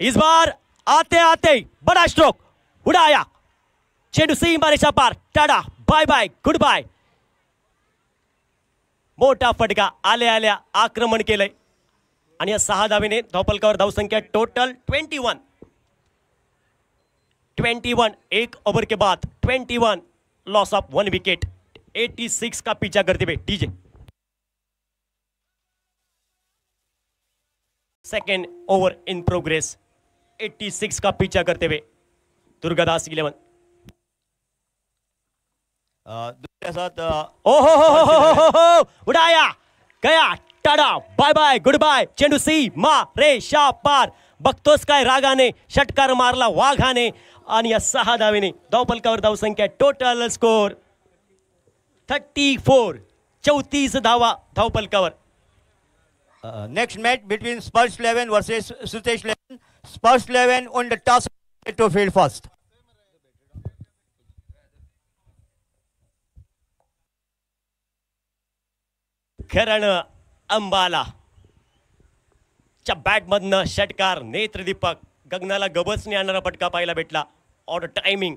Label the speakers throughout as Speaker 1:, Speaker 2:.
Speaker 1: इस बार आते आते बड़ा स्ट्रोक उड़ाया, चेंडू सीमा रेषा पार. Tata bye bye goodbye. मोठा फटका आल्या आल्या आक्रमण केलंय आणि या 6 धावेने धावफलकावर धावसंख्या टोटल 21. एक ओवर के बाद 21 लॉस ऑफ 1 विकेट. 86 का पीछा करते हुए DJ. Second over in progress. 86 का पीछा करते हुए दुर्गादास 11. ओहो उड़ाया गया. टाटा बाय बाय गुड बाय. चेंडू सीमा रेषा पार. बघतोस काय रागाने षटकार मारला वाघाने आणि या 6 धावेने धावफलकावर धावसंख्या टोटल स्कोर 34. 34 धावा धावफलकावर.
Speaker 2: Next match between Spurs 11 versus Sutesh 11. Spurs 11 on the toss to field first.
Speaker 1: करण अंबाला च्या बॅट मधनं षटकार. नेत्रदीपक गगनाला गबसने आणणारा फटका पाहायला भेटला. ऑन टायमिंग,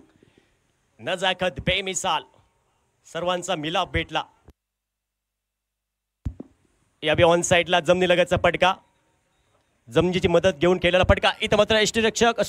Speaker 1: नजाकत बेमिसाल, सर्वांचा मिलाप भेटला. यावेळी ऑन साइडला जमिनी लगतचा फटका, जमिनीची मदत घेऊन केलेला फटका. इथं मात्र यष्टीरक्षक